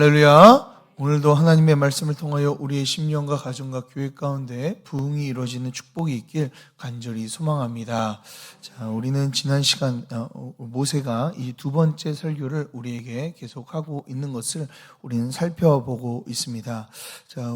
할렐루야. 오늘도 하나님의 말씀을 통하여 우리의 심령과 가정과 교회 가운데 부흥이 이루어지는 축복이 있길 간절히 소망합니다. 자, 우리는 지난 시간 모세가 이 두 번째 설교를 우리에게 계속하고 있는 것을 우리는 살펴보고 있습니다. 자,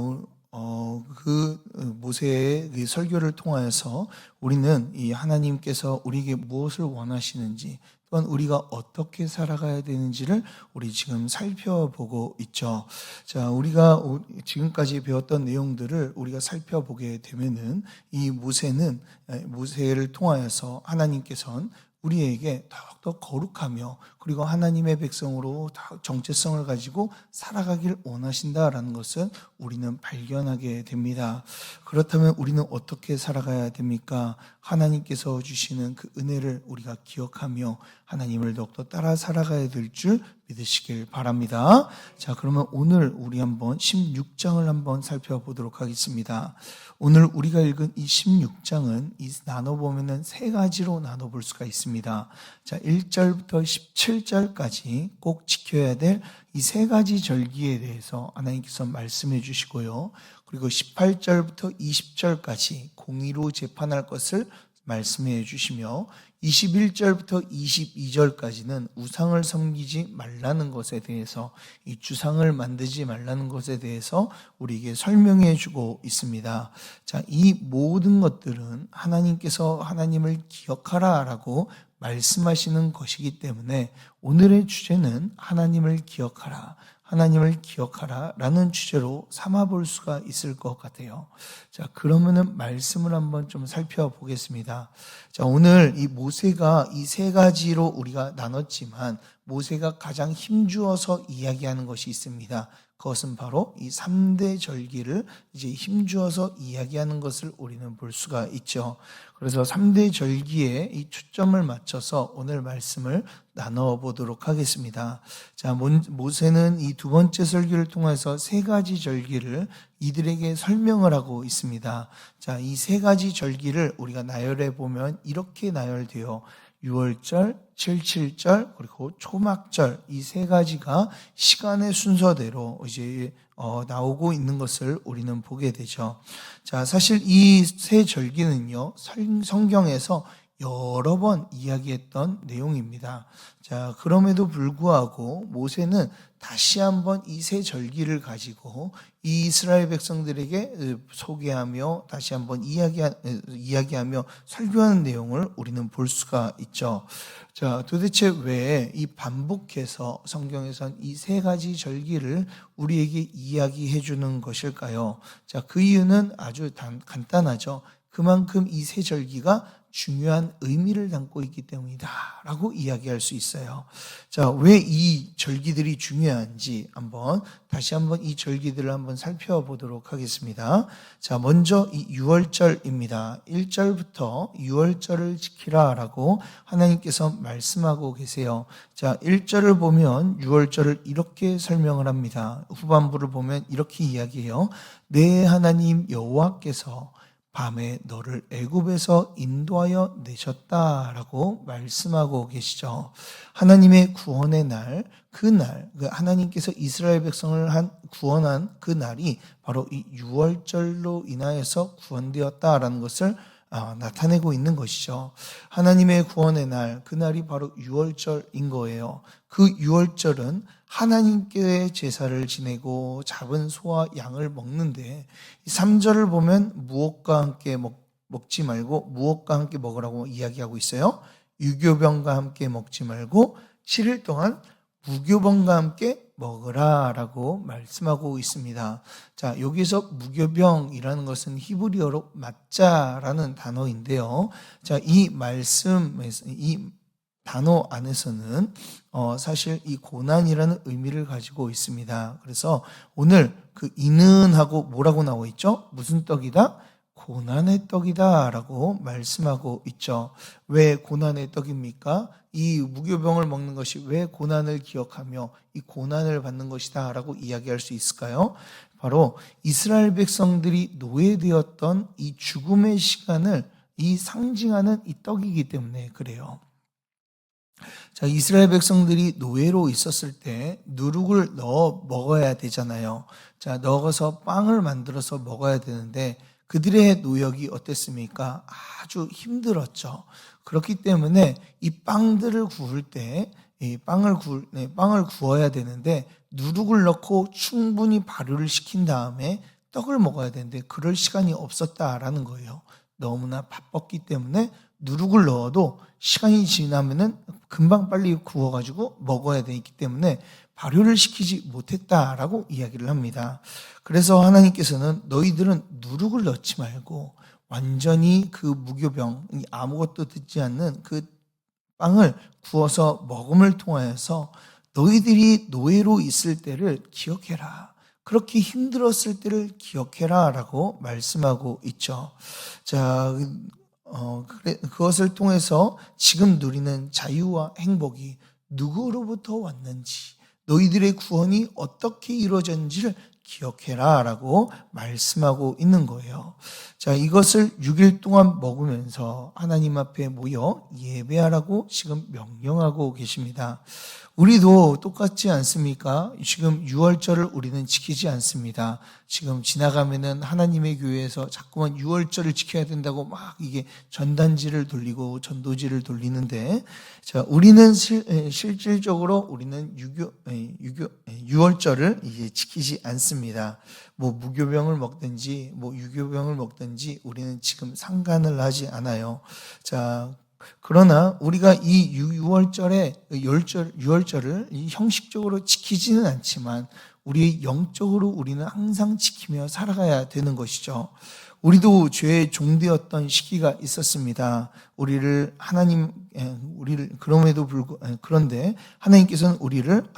그 모세의 그 설교를 통하여서 우리는 이 하나님께서 우리에게 무엇을 원하시는지, 또한 우리가 어떻게 살아가야 되는지를 우리 지금 살펴보고 있죠. 자, 우리가 지금까지 배웠던 내용들을 우리가 살펴보게 되면은 이 모세를 통하여서 하나님께서는 우리에게 더욱더 거룩하며 그리고 하나님의 백성으로 정체성을 가지고 살아가길 원하신다라는 것을 우리는 발견하게 됩니다. 그렇다면 우리는 어떻게 살아가야 됩니까? 하나님께서 주시는 그 은혜를 우리가 기억하며 하나님을 더욱더 따라 살아가야 될 줄 믿으시길 바랍니다. 자, 그러면 오늘 우리 한번 16장을 한번 살펴보도록 하겠습니다. 오늘 우리가 읽은 이 16장은 나눠보면은 세 가지로 나눠볼 수가 있습니다. 자, 1절부터 17절까지 꼭 지켜야 될 이 세 가지 절기에 대해서 하나님께서 말씀해 주시고요. 그리고 18절부터 20절까지 공의로 재판할 것을 말씀해 주시며 21절부터 22절까지는 우상을 섬기지 말라는 것에 대해서, 이 주상을 만들지 말라는 것에 대해서 우리에게 설명해 주고 있습니다. 자, 이 모든 것들은 하나님께서 하나님을 기억하라라고 말씀하시는 것이기 때문에 오늘의 주제는 하나님을 기억하라, 하나님을 기억하라 라는 주제로 삼아볼 수가 있을 것 같아요. 자, 그러면은 말씀을 한번 좀 살펴보겠습니다. 자, 오늘 이 모세가 이 세 가지로 우리가 나눴지만 모세가 가장 힘주어서 이야기하는 것이 있습니다. 그것은 바로 이 3대 절기를 이제 힘주어서 이야기하는 것을 우리는 볼 수가 있죠. 그래서 3대 절기에 이 초점을 맞춰서 오늘 말씀을 나눠보도록 하겠습니다. 자, 모세는 이 두 번째 설교를 통해서 세 가지 절기를 이들에게 설명을 하고 있습니다. 자, 이 세 가지 절기를 우리가 나열해 보면 이렇게 나열되어 6월절, 7.7절, 그리고 초막절, 이 세 가지가 시간의 순서대로 이제 나오고 있는 것을 우리는 보게 되죠. 자, 사실 이 세 절기는요, 성경에서 여러 번 이야기했던 내용입니다. 자, 그럼에도 불구하고 모세는 다시 한번 이 세 절기를 가지고 이 이스라엘 백성들에게 소개하며 다시 한번 이야기하며 설교하는 내용을 우리는 볼 수가 있죠. 자, 도대체 왜 이 반복해서 성경에선 이 세 가지 절기를 우리에게 이야기해 주는 것일까요? 자, 그 이유는 아주 간단하죠. 그만큼 이 세 절기가 중요한 의미를 담고 있기 때문이다 라고 이야기할 수 있어요. 자, 왜 이 절기들이 중요한지 다시 한번 이 절기들을 한번 살펴보도록 하겠습니다. 자, 먼저 이 6월절입니다. 1절부터 6월절을 지키라 라고 하나님께서 말씀하고 계세요. 자, 1절을 보면 6월절을 이렇게 설명을 합니다. 후반부를 보면 이렇게 이야기해요. 내 하나님 여호와께서 밤에 너를 애굽에서 인도하여 내셨다라고 말씀하고 계시죠. 하나님의 구원의 날, 그날, 하나님께서 이스라엘 백성을 구원한 그 날이 바로 이 6월절로 인하여서 구원되었다라는 것을 나타내고 있는 것이죠. 하나님의 구원의 날, 그날이 바로 6월절인 거예요. 그 6월절은 하나님께 제사를 지내고 잡은 소와 양을 먹는데 3절을 보면 무엇과 함께 먹지 말고 무엇과 함께 먹으라고 이야기하고 있어요. 유교병과 함께 먹지 말고 7일 동안 무교병과 함께 먹으라 라고 말씀하고 있습니다. 자, 여기서 무교병이라는 것은 히브리어로 맞자라는 단어인데요. 자, 이 말씀에서 이 단어 안에서는 사실 이 고난이라는 의미를 가지고 있습니다. 그래서 오늘 그 이는 하고 뭐라고 나와 있죠? 무슨 떡이다? 고난의 떡이다 라고 말씀하고 있죠. 왜 고난의 떡입니까? 이 무교병을 먹는 것이 왜 고난을 기억하며 이 고난을 받는 것이다 라고 이야기할 수 있을까요? 바로 이스라엘 백성들이 노예되었던 이 죽음의 시간을 이 상징하는 이 떡이기 때문에 그래요. 자, 이스라엘 백성들이 노예로 있었을 때 누룩을 넣어 먹어야 되잖아요. 자, 넣어서 빵을 만들어서 먹어야 되는데 그들의 노역이 어땠습니까? 아주 힘들었죠. 그렇기 때문에 이 빵들을 구울 때 이 빵을 구워야 되는데 누룩을 넣고 충분히 발효를 시킨 다음에 떡을 먹어야 되는데 그럴 시간이 없었다라는 거예요. 너무나 바빴기 때문에 누룩을 넣어도 시간이 지나면은 금방 빨리 구워가지고 먹어야 되기 때문에 발효를 시키지 못했다라고 이야기를 합니다. 그래서 하나님께서는 너희들은 누룩을 넣지 말고 완전히 그 무교병, 아무것도 듣지 않는 그 빵을 구워서 먹음을 통하여서 너희들이 노예로 있을 때를 기억해라. 그렇게 힘들었을 때를 기억해라 라고 말씀하고 있죠. 자, 그것을 통해서 지금 누리는 자유와 행복이 누구로부터 왔는지, 너희들의 구원이 어떻게 이루어졌는지를 기억해라 라고 말씀하고 있는 거예요. 자, 이것을 6일 동안 먹으면서 하나님 앞에 모여 예배하라고 지금 명령하고 계십니다. 우리도 똑같지 않습니까? 지금 유월절을 우리는 지키지 않습니다. 지금 지나가면은 하나님의 교회에서 자꾸만 유월절을 지켜야 된다고 막 이게 전단지를 돌리고 전도지를 돌리는데, 자, 우리는 실질적으로 우리는 유월절을 이제 지키지 않습니다. 뭐 무교병을 먹든지 뭐 유교병을 먹든지 우리는 지금 상관을 하지 않아요. 자, 그러나 우리가 이 유월절을 형식적으로 지키지는 않지만 우리 영적으로 우리는 항상 지키며 살아가야 되는 것이죠. 우리도 죄의 종되었던 시기가 있었습니다. 그런데 하나님께서는 우리를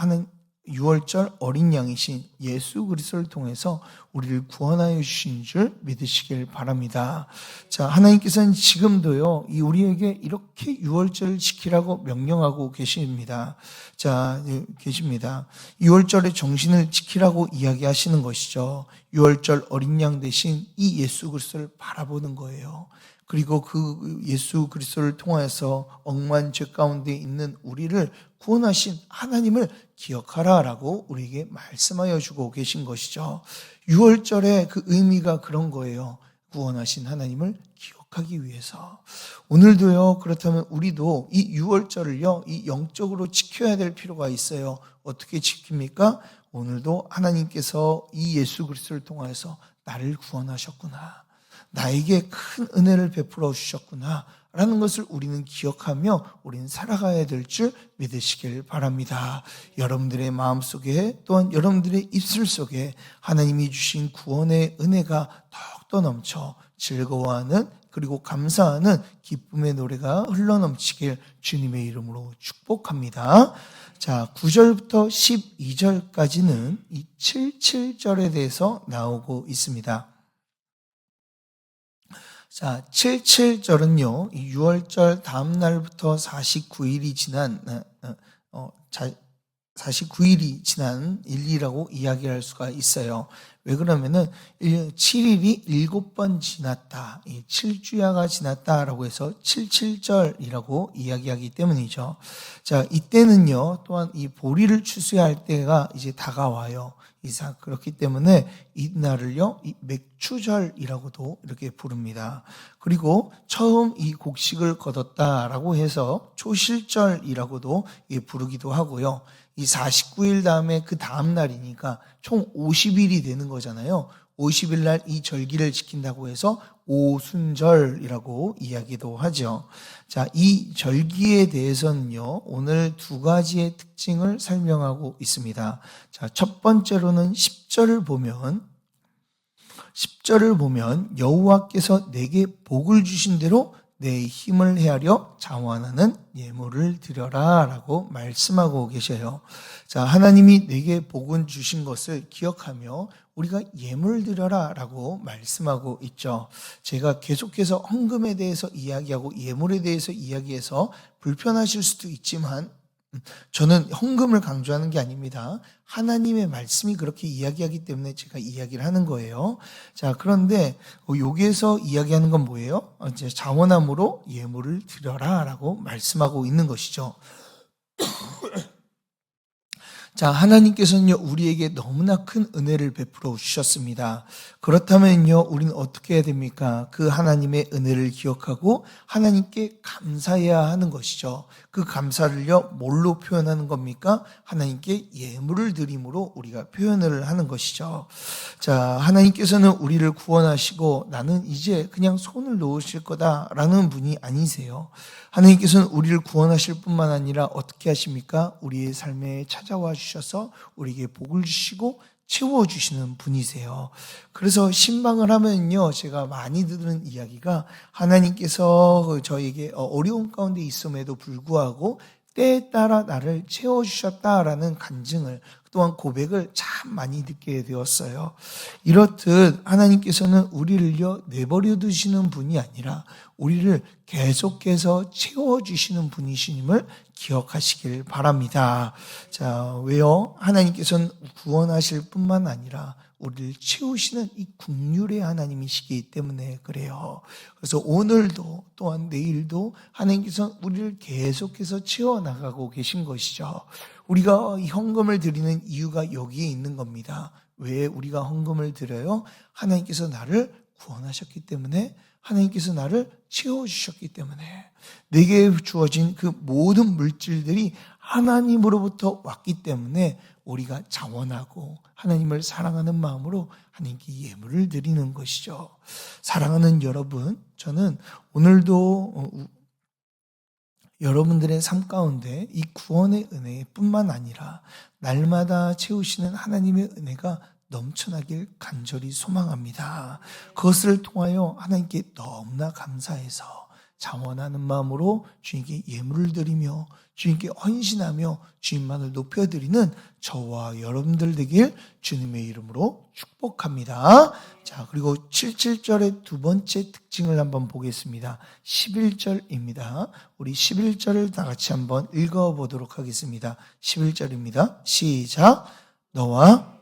유월절 어린 양이신 예수 그리스도를 통해서 우리를 구원하여 주신 줄 믿으시길 바랍니다. 자, 하나님께서는 지금도요, 우리에게 이렇게 유월절을 지키라고 명령하고 계십니다. 자, 계십니다. 유월절의 정신을 지키라고 이야기하시는 것이죠. 유월절 어린 양 대신 이 예수 그리스도를 바라보는 거예요. 그리고 그 예수 그리스도를 통해서 억만 죄 가운데 있는 우리를 구원하신 하나님을 기억하라라고 우리에게 말씀하여 주고 계신 것이죠. 유월절의 그 의미가 그런 거예요. 구원하신 하나님을 기억하기 위해서. 오늘도요, 그렇다면 우리도 이 유월절을요, 이 영적으로 지켜야 될 필요가 있어요. 어떻게 지킵니까? 오늘도 하나님께서 이 예수 그리스도를 통해서 나를 구원하셨구나. 나에게 큰 은혜를 베풀어 주셨구나 라는 것을 우리는 기억하며 우리는 살아가야 될 줄 믿으시길 바랍니다. 여러분들의 마음속에 또한 여러분들의 입술 속에 하나님이 주신 구원의 은혜가 더욱더 넘쳐 즐거워하는 그리고 감사하는 기쁨의 노래가 흘러넘치길 주님의 이름으로 축복합니다. 자, 9절부터 12절까지는 이 77절에 대해서 나오고 있습니다. 자, 77절은요, 6월절 다음 날부터 49일이 지난 일이라고 이야기할 수가 있어요. 왜 그러면은 7일이 7번 지났다, 7주야가 지났다라고 해서 77절이라고 이야기하기 때문이죠. 자, 이때는요, 또한 이 보리를 추수할 때가 이제 다가와요. 그렇기 때문에 이 날을요, 이 맥추절이라고도 이렇게 부릅니다. 그리고 처음 이 곡식을 거뒀다라고 해서 초실절이라고도 부르기도 하고요. 이 49일 다음에 그 다음 날이니까 총 50일이 되는 거잖아요. 50일 날 이 절기를 지킨다고 해서 오순절이라고 이야기도 하죠. 자, 이 절기에 대해서는요, 오늘 두 가지의 특징을 설명하고 있습니다. 자, 첫 번째로는 10절을 보면 여호와께서 내게 복을 주신 대로 내 힘을 헤아려 자원하는 예물을 드려라 라고 말씀하고 계셔요. 자, 하나님이 내게 복을 주신 것을 기억하며 우리가 예물을 드려라 라고 말씀하고 있죠. 제가 계속해서 헌금에 대해서 이야기하고 예물에 대해서 이야기해서 불편하실 수도 있지만 저는 헌금을 강조하는 게 아닙니다. 하나님의 말씀이 그렇게 이야기하기 때문에 제가 이야기를 하는 거예요. 자, 그런데 여기에서 이야기하는 건 뭐예요? 이제 자원함으로 예물을 드려라 라고 말씀하고 있는 것이죠. 자, 하나님께서는요, 우리에게 너무나 큰 은혜를 베풀어 주셨습니다. 그렇다면요, 우리는 어떻게 해야 됩니까? 그 하나님의 은혜를 기억하고 하나님께 감사해야 하는 것이죠. 그 감사를요, 뭘로 표현하는 겁니까? 하나님께 예물을 드림으로 우리가 표현을 하는 것이죠. 자, 하나님께서는 우리를 구원하시고 나는 이제 그냥 손을 놓으실 거다라는 분이 아니세요. 하나님께서는 우리를 구원하실 뿐만 아니라 어떻게 하십니까? 우리의 삶에 찾아와 주셔서 우리에게 복을 주시고 채워주시는 분이세요. 그래서 신방을 하면요, 제가 많이 듣는 이야기가 하나님께서 저에게 어려운 가운데 있음에도 불구하고 때에 따라 나를 채워주셨다라는 간증을, 또한 고백을 참 많이 듣게 되었어요. 이렇듯 하나님께서는 우리를요, 내버려 두시는 분이 아니라 우리를 계속해서 채워주시는 분이심을 기억하시길 바랍니다. 자, 왜요? 하나님께서는 구원하실 뿐만 아니라 우리를 채우시는 이 긍휼의 하나님이시기 때문에 그래요. 그래서 오늘도 또한 내일도 하나님께서는 우리를 계속해서 채워나가고 계신 것이죠. 우리가 헌금을 드리는 이유가 여기에 있는 겁니다. 왜 우리가 헌금을 드려요? 하나님께서 나를 구원하셨기 때문에, 하나님께서 나를 채워주셨기 때문에, 내게 주어진 그 모든 물질들이 하나님으로부터 왔기 때문에 우리가 자원하고 하나님을 사랑하는 마음으로 하나님께 예물을 드리는 것이죠. 사랑하는 여러분, 저는 오늘도 여러분들의 삶 가운데 이 구원의 은혜뿐만 아니라 날마다 채우시는 하나님의 은혜가 넘쳐나길 간절히 소망합니다. 그것을 통하여 하나님께 너무나 감사해서 자원하는 마음으로 주님께 예물을 드리며 주님께 헌신하며 주님만을 높여드리는 저와 여러분들 되길 주님의 이름으로 축복합니다. 자, 그리고 77절의 두 번째 특징을 한번 보겠습니다. 11절입니다. 우리 11절을 다 같이 한번 읽어보도록 하겠습니다. 11절입니다. 시작. 너와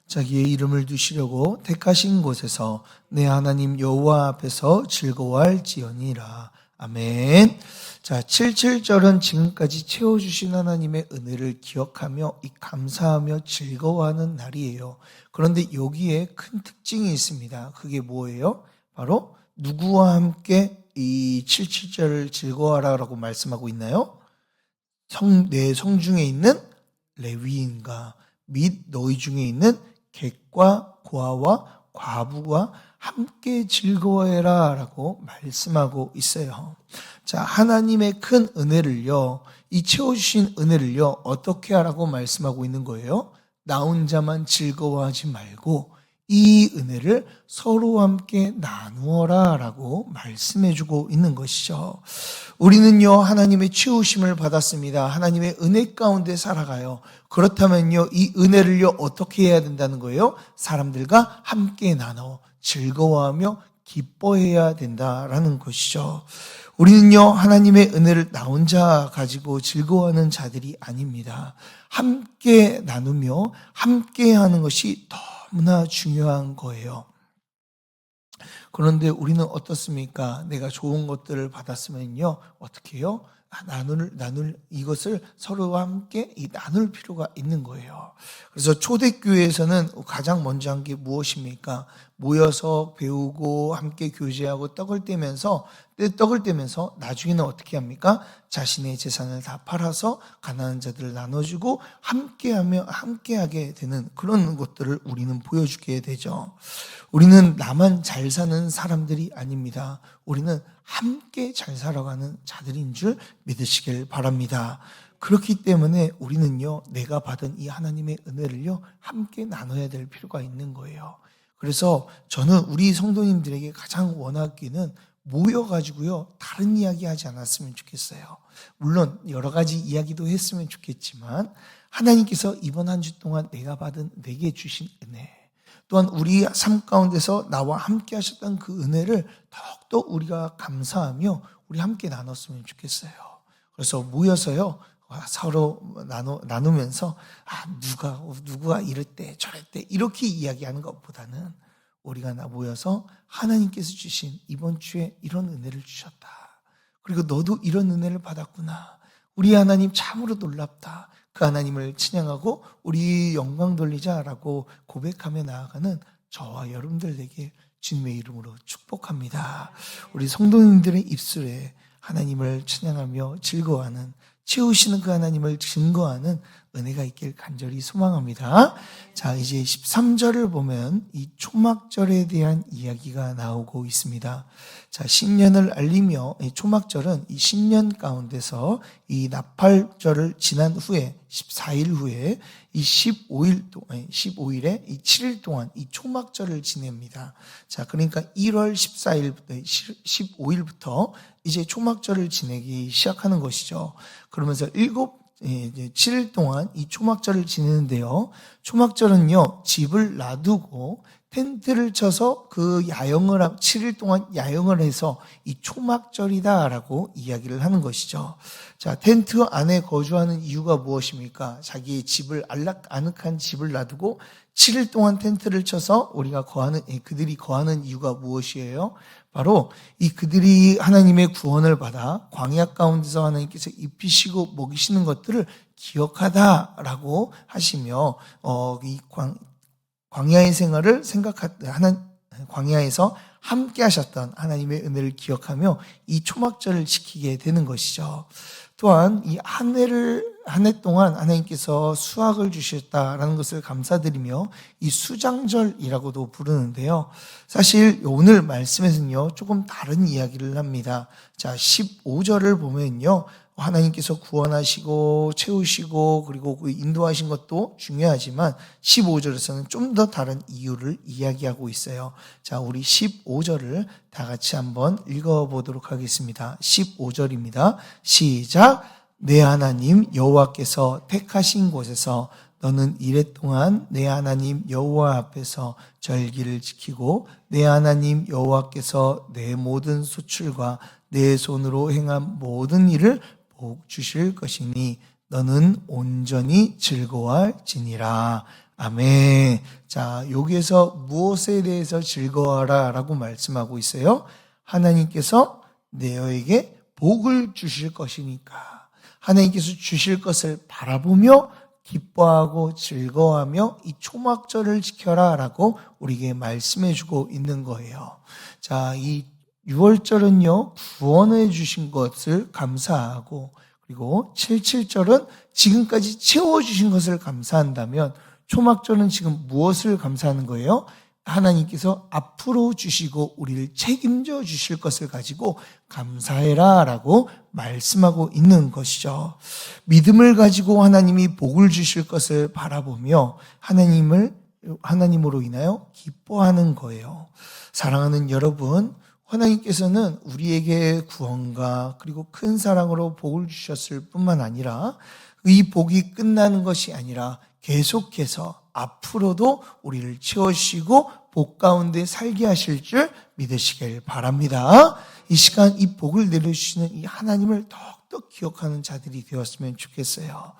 자기의 이름을 두시려고 택하신 곳에서 내 하나님 여호와 앞에서 즐거워할지어니라. 아멘. 자, 77절은 지금까지 채워주신 하나님의 은혜를 기억하며 이 감사하며 즐거워하는 날이에요. 그런데 여기에 큰 특징이 있습니다. 그게 뭐예요? 바로 누구와 함께 이 77절을 즐거워하라고 말씀하고 있나요? 내 성중에 있는 레위인과 및 너희 중에 있는 객과 고아와 과부와 함께 즐거워해라 라고 말씀하고 있어요. 자, 하나님의 큰 은혜를요, 이 채워주신 은혜를요, 어떻게 하라고 말씀하고 있는 거예요? 나 혼자만 즐거워하지 말고 이 은혜를 서로 함께 나누어라 라고 말씀해주고 있는 것이죠. 우리는요, 하나님의 채우심을 받았습니다. 하나님의 은혜 가운데 살아가요. 그렇다면요, 이 은혜를요, 어떻게 해야 된다는 거예요? 사람들과 함께 나눠 즐거워하며 기뻐해야 된다라는 것이죠. 우리는요, 하나님의 은혜를 나 혼자 가지고 즐거워하는 자들이 아닙니다. 함께 나누며 함께 하는 것이 너무나 중요한 거예요. 그런데 우리는 어떻습니까? 내가 좋은 것들을 받았으면요, 어떻게 해요? 나눌 이것을 서로와 함께 나눌 필요가 있는 거예요. 그래서 초대교회에서는 가장 먼저 한 게 무엇입니까? 모여서 배우고 함께 교제하고 떡을 떼면서 나중에는 어떻게 합니까? 자신의 재산을 다 팔아서 가난한 자들을 나눠주고 함께하게 되는 그런 것들을 우리는 보여주게 되죠. 우리는 나만 잘 사는 사람들이 아닙니다. 우리는 함께 잘 살아가는 자들인 줄 믿으시길 바랍니다. 그렇기 때문에 우리는요, 내가 받은 이 하나님의 은혜를요, 함께 나눠야 될 필요가 있는 거예요. 그래서 저는 우리 성도님들에게 가장 원하기는 모여가지고요, 다른 이야기 하지 않았으면 좋겠어요. 물론 여러 가지 이야기도 했으면 좋겠지만 하나님께서 이번 한 주 동안 내게 주신 은혜, 또한 우리 삶 가운데서 나와 함께 하셨던 그 은혜를 더욱더 우리가 감사하며 우리 함께 나눴으면 좋겠어요. 그래서 모여서요, 서로 나누면서 누가 이럴 때 저럴 때 이렇게 이야기하는 것보다는 우리가 모여서 하나님께서 주신 이번 주에 이런 은혜를 주셨다. 그리고 너도 이런 은혜를 받았구나. 우리 하나님 참으로 놀랍다. 그 하나님을 찬양하고 우리 영광 돌리자라고 고백하며 나아가는 저와 여러분들에게 주님의 이름으로 축복합니다. 우리 성도님들의 입술에 하나님을 찬양하며 즐거워하는, 채우시는 그 하나님을 증거하는 은혜가 있길 간절히 소망합니다. 자, 이제 13절을 보면 이 초막절에 대한 이야기가 나오고 있습니다. 자, 신년을 알리며 이 초막절은 이 신년 가운데서 이 나팔절을 지난 후에 14일 후에 이 15일에 이 7일 동안 이 초막절을 지냅니다. 자, 그러니까 1월 14일부터 15일부터 이제 초막절을 지내기 시작하는 것이죠. 그러면서 7일 동안 이 초막절을 지내는데요. 초막절은요, 집을 놔두고 텐트를 쳐서 그 7일 동안 야영을 해서 이 초막절이다라고 이야기를 하는 것이죠. 자, 텐트 안에 거주하는 이유가 무엇입니까? 자기의 집을, 아늑한 집을 놔두고 7일 동안 텐트를 쳐서 그들이 거하는 이유가 무엇이에요? 바로 이 그들이 하나님의 구원을 받아 광야 가운데서 하나님께서 입히시고 먹이시는 것들을 기억하다라고 하시며, 이 광야의 생활을 광야에서 함께 하셨던 하나님의 은혜를 기억하며 이 초막절을 지키게 되는 것이죠. 또한 이 한 해 동안 하나님께서 수확을 주셨다라는 것을 감사드리며 이 수장절이라고도 부르는데요. 사실 오늘 말씀에서는요, 조금 다른 이야기를 합니다. 자, 15절을 보면요, 하나님께서 구원하시고 채우시고 그리고 그 인도하신 것도 중요하지만 15절에서는 좀 더 다른 이유를 이야기하고 있어요. 자, 우리 15절을 다 같이 한번 읽어보도록 하겠습니다. 15절입니다. 시작. 내 하나님 여호와께서 택하신 곳에서 너는 이레 동안 내 하나님 여호와 앞에서 절기를 지키고 내 하나님 여호와께서 내 모든 소출과 내 손으로 행한 모든 일을 복 주실 것이니 너는 온전히 즐거워할지니라. 아멘. 자, 여기에서 무엇에 대해서 즐거워하라 라고 말씀하고 있어요? 하나님께서 너에게 복을 주실 것이니까. 하나님께서 주실 것을 바라보며 기뻐하고 즐거워하며 이 초막절을 지켜라 라고 우리에게 말씀해 주고 있는 거예요. 자, 이 6월절은요, 구원해 주신 것을 감사하고, 그리고 77절은 지금까지 채워주신 것을 감사한다면, 초막절은 지금 무엇을 감사하는 거예요? 하나님께서 앞으로 주시고 우리를 책임져 주실 것을 가지고 감사해라 라고 말씀하고 있는 것이죠. 믿음을 가지고 하나님이 복을 주실 것을 바라보며 하나님으로 인하여 기뻐하는 거예요. 사랑하는 여러분, 하나님께서는 우리에게 구원과 그리고 큰 사랑으로 복을 주셨을 뿐만 아니라 이 복이 끝나는 것이 아니라 계속해서 앞으로도 우리를 채워주시고 복 가운데 살게 하실 줄 믿으시길 바랍니다. 이 시간 이 복을 내려주시는 이 하나님을 더욱더 기억하는 자들이 되었으면 좋겠어요.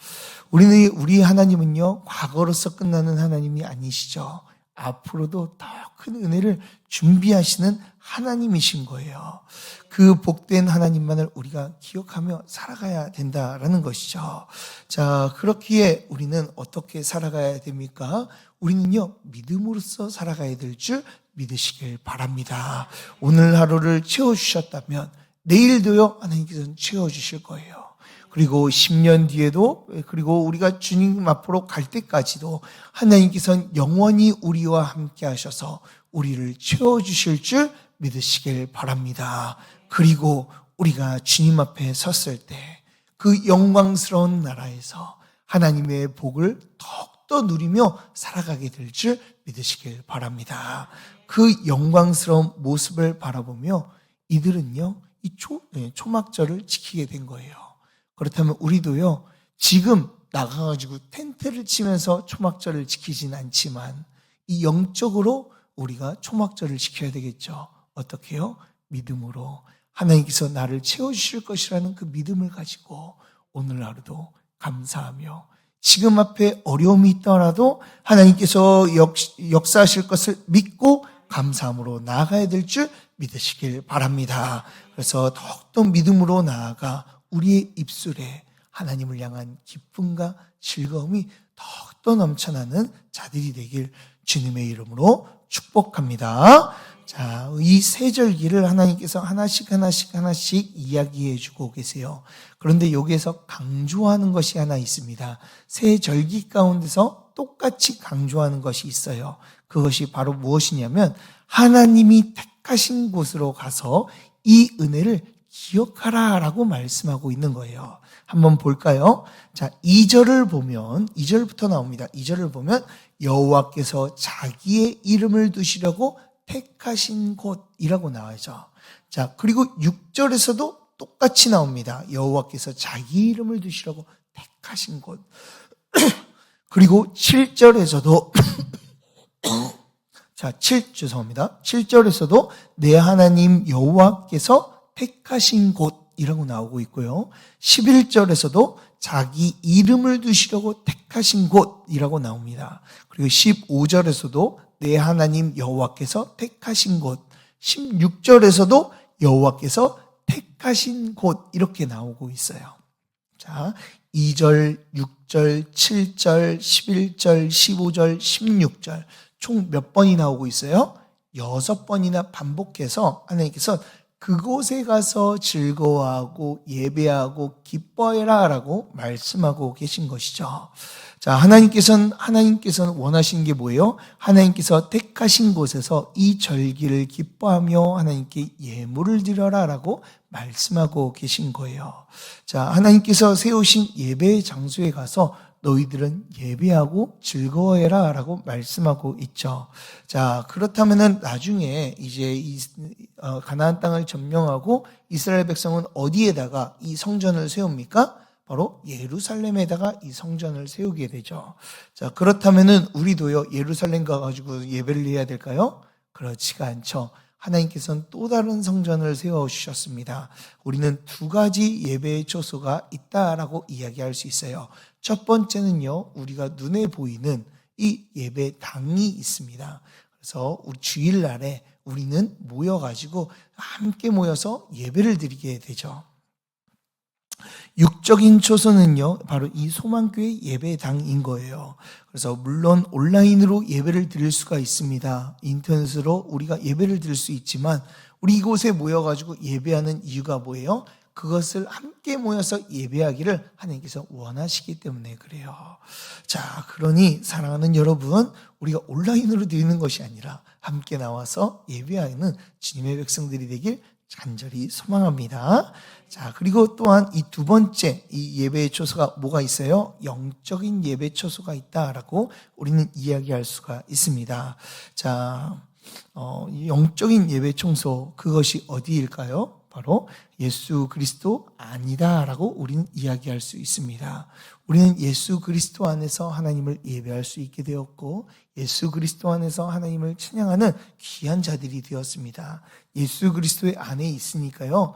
우리 하나님은요, 과거로서 끝나는 하나님이 아니시죠. 앞으로도 더 큰 은혜를 준비하시는 하나님이신 거예요. 그 복된 하나님만을 우리가 기억하며 살아가야 된다라는 것이죠. 자, 그렇기에 우리는 어떻게 살아가야 됩니까? 우리는요, 믿음으로써 살아가야 될 줄 믿으시길 바랍니다. 오늘 하루를 채워주셨다면 내일도요, 하나님께서는 채워주실 거예요. 그리고 10년 뒤에도, 그리고 우리가 주님 앞으로 갈 때까지도 하나님께서는 영원히 우리와 함께 하셔서 우리를 채워주실 줄 믿으시길 바랍니다. 그리고 우리가 주님 앞에 섰을 때 그 영광스러운 나라에서 하나님의 복을 더욱더 누리며 살아가게 될 줄 믿으시길 바랍니다. 그 영광스러운 모습을 바라보며 이들은요, 이 초막절을 지키게 된 거예요. 그렇다면 우리도요, 지금 나가가지고 텐트를 치면서 초막절을 지키진 않지만 이 영적으로 우리가 초막절을 지켜야 되겠죠. 어떻게요? 믿음으로 하나님께서 나를 채워주실 것이라는 그 믿음을 가지고 오늘 하루도 감사하며 지금 앞에 어려움이 있더라도 하나님께서 역사하실 것을 믿고 감사함으로 나아가야 될 줄 믿으시길 바랍니다. 그래서 더욱더 믿음으로 나아가 우리의 입술에 하나님을 향한 기쁨과 즐거움이 더욱더 넘쳐나는 자들이 되길 주님의 이름으로 축복합니다. 자, 이 세 절기를 하나님께서 하나씩 이야기해 주고 계세요. 그런데 여기에서 강조하는 것이 하나 있습니다. 세 절기 가운데서 똑같이 강조하는 것이 있어요. 그것이 바로 무엇이냐면 하나님이 택하신 곳으로 가서 이 은혜를 기억하라 라고 말씀하고 있는 거예요. 한번 볼까요? 자, 2절을 보면 2절부터 나옵니다. 2절을 보면 여호와께서 자기의 이름을 두시려고 택하신 곳이라고 나와죠. 자, 그리고 6절에서도 똑같이 나옵니다. 여호와께서 자기 이름을 두시려고 택하신 곳. 그리고 7절에서도 자, 7절에서도 내 하나님 여호와께서 택하신 곳이라고 나오고 있고요. 11절에서도 자기 이름을 두시려고 택하신 곳이라고 나옵니다. 그리고 15절에서도 내 하나님 여호와께서 택하신 곳, 16절에서도 여호와께서 택하신 곳 이렇게 나오고 있어요. 자, 2절, 6절, 7절, 11절, 15절, 16절 총 몇 번이 나오고 있어요? 6번이나 반복해서 하나님께서 그곳에 가서 즐거워하고 예배하고 기뻐해라 라고 말씀하고 계신 것이죠. 자, 하나님께서는 원하시는 게 뭐예요? 하나님께서 택하신 곳에서 이 절기를 기뻐하며 하나님께 예물을 드려라 라고 말씀하고 계신 거예요. 자, 하나님께서 세우신 예배의 장소에 가서 너희들은 예배하고 즐거워해라 라고 말씀하고 있죠. 자, 그렇다면은 나중에 이제 가나안 땅을 점령하고 이스라엘 백성은 어디에다가 이 성전을 세웁니까? 바로 예루살렘에다가 이 성전을 세우게 되죠. 자, 그렇다면은 우리도요, 예루살렘 가가지고 예배를 해야 될까요? 그렇지가 않죠. 하나님께서는 또 다른 성전을 세워주셨습니다. 우리는 두 가지 예배의 초소가 있다라고 이야기할 수 있어요. 첫 번째는요, 우리가 눈에 보이는 이 예배당이 있습니다. 그래서 우리 주일날에 우리는 모여가지고 함께 모여서 예배를 드리게 되죠. 육적인 초소는요, 바로 이 소망교회 예배당인 거예요. 그래서 물론 온라인으로 예배를 드릴 수가 있습니다. 인터넷으로 우리가 예배를 드릴 수 있지만 우리 이곳에 모여가지고 예배하는 이유가 뭐예요? 그것을 함께 모여서 예배하기를 하나님께서 원하시기 때문에 그래요. 자, 그러니 사랑하는 여러분, 우리가 온라인으로 드리는 것이 아니라 함께 나와서 예배하는 주님의 백성들이 되길 간절히 소망합니다. 자, 그리고 또한 이 두 번째 이 예배의 초소가 뭐가 있어요? 영적인 예배 초소가 있다라고 우리는 이야기할 수가 있습니다. 자, 영적인 예배 청소 그것이 어디일까요? 바로 예수 그리스도 아니다라고 우리는 이야기할 수 있습니다. 우리는 예수 그리스도 안에서 하나님을 예배할 수 있게 되었고 예수 그리스도 안에서 하나님을 찬양하는 귀한 자들이 되었습니다. 예수 그리스도의 안에 있으니까요.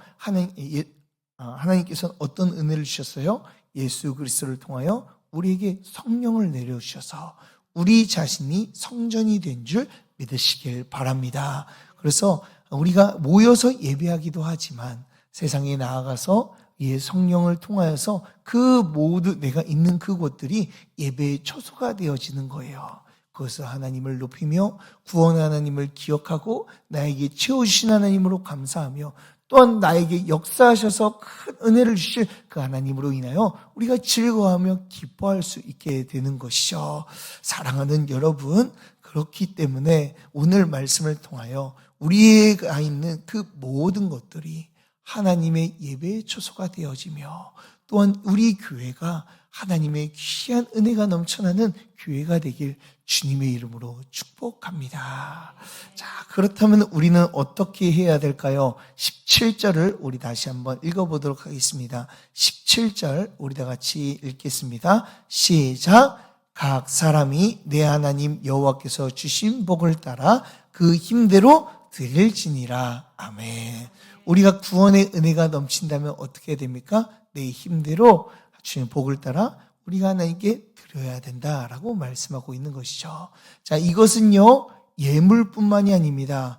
하나님께서는 어떤 은혜를 주셨어요? 예수 그리스도를 통하여 우리에게 성령을 내려주셔서 우리 자신이 성전이 된 줄 믿으시길 바랍니다. 그래서 우리가 모여서 예배하기도 하지만 세상에 나아가서 이 성령을 통하여서 그 모두 내가 있는 그곳들이 예배의 초소가 되어지는 거예요. 그것을 하나님을 높이며 구원의 하나님을 기억하고 나에게 채워주신 하나님으로 감사하며 또한 나에게 역사하셔서 큰 은혜를 주실 그 하나님으로 인하여 우리가 즐거워하며 기뻐할 수 있게 되는 것이죠. 사랑하는 여러분, 그렇기 때문에 오늘 말씀을 통하여 우리가 있는 그 모든 것들이 하나님의 예배의 초소가 되어지며 또한 우리 교회가 하나님의 귀한 은혜가 넘쳐나는 교회가 되길 주님의 이름으로 축복합니다. 자, 그렇다면 우리는 어떻게 해야 될까요? 17절을 우리 다시 한번 읽어보도록 하겠습니다. 17절 우리 다 같이 읽겠습니다. 시작. 각 사람이 내 하나님 여호와께서 주신 복을 따라 그 힘대로 드릴지니라. 아멘. 우리가 구원의 은혜가 넘친다면 어떻게 됩니까? 내 힘대로 주님 복을 따라 우리가 하나님께 드려야 된다라고 말씀하고 있는 것이죠. 자, 이것은요, 예물뿐만이 아닙니다.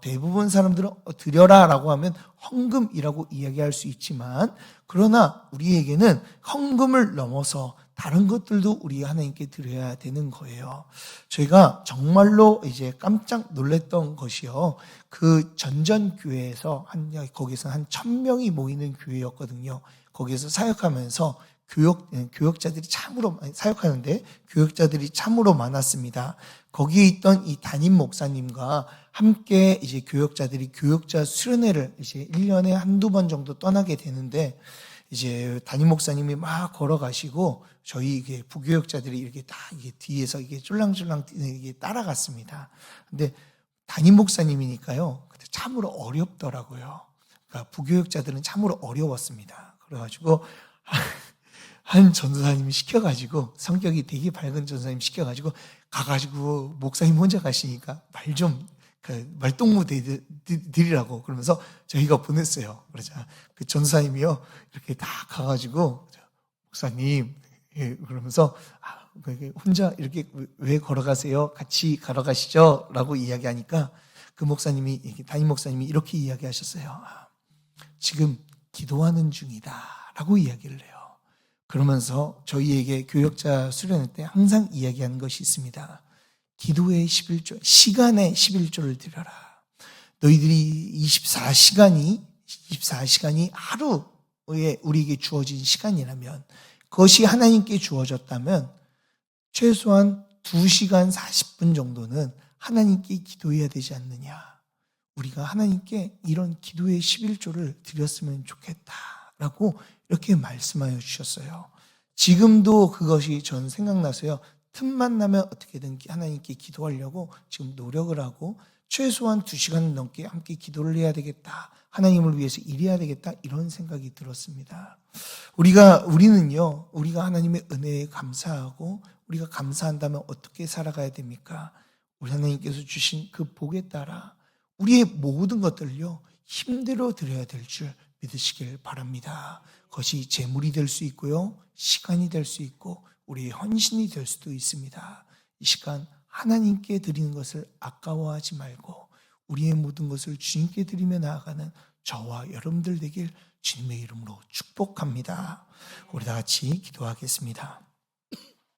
대부분 사람들은 드려라라고 하면 헌금이라고 이야기할 수 있지만, 그러나 우리에게는 헌금을 넘어서 다른 것들도 우리 하나님께 드려야 되는 거예요. 저희가 정말로 이제 깜짝 놀랐던 것이요. 그 전전 교회에서 거기서 한 1,000명이 모이는 교회였거든요. 거기서 사역하면서 교역자들이 참으로 사역하는데 교역자들이 참으로 많았습니다. 거기에 있던 이 담임 목사님과 함께 이제 교역자들이 교역자 수련회를 이제 1년에 한두 번 정도 떠나게 되는데, 이제 담임 목사님이 막 걸어가시고 저희 이게 부교역자들이 이렇게 다 이게 뒤에서 이게 쫄랑쫄랑 이게 따라갔습니다. 근데 담임 목사님이니까요, 참으로 어렵더라고요. 그러니까 부교역자들은 참으로 어려웠습니다. 그래가지고 한 전도사님이 시켜가지고, 성격이 되게 밝은 전도사님 시켜가지고 가가지고 목사님 혼자 가시니까 말동무 드리라고 그러면서 저희가 보냈어요. 그러자 그 전도사님이요 이렇게 다 가가지고 목사님 그러면서 혼자 이렇게 왜 걸어가세요? 같이 걸어가시죠? 라고 이야기하니까 그 목사님이, 담임 목사님이 이렇게 이야기하셨어요. 지금 기도하는 중이다 라고 이야기를 해요. 그러면서 저희에게 교역자 수련회 때 항상 이야기하는 것이 있습니다. 기도의 11조, 시간의 11조를 드려라. 너희들이 24시간이 하루에 우리에게 주어진 시간이라면, 그것이 하나님께 주어졌다면 최소한 2시간 40분 정도는 하나님께 기도해야 되지 않느냐. 우리가 하나님께 이런 기도의 11조를 드렸으면 좋겠다라고 이렇게 말씀하여 주셨어요. 지금도 그것이 전 생각나서요. 틈만 나면 어떻게든 하나님께 기도하려고 지금 노력을 하고 최소한 2시간 넘게 함께 기도를 해야 되겠다. 하나님을 위해서 일해야 되겠다. 이런 생각이 들었습니다. 우리는요, 우리가 하나님의 은혜에 감사하고 우리가 감사한다면 어떻게 살아가야 됩니까? 우리 하나님께서 주신 그 복에 따라 우리의 모든 것들을요, 힘대로 드려야 될 줄 믿으시길 바랍니다. 그것이 재물이 될 수 있고요, 시간이 될 수 있고 우리의 헌신이 될 수도 있습니다. 이 시간 하나님께 드리는 것을 아까워하지 말고 우리의 모든 것을 주님께 드리며 나아가는 저와 여러분들 되길 주님의 이름으로 축복합니다. 우리 다 같이 기도하겠습니다.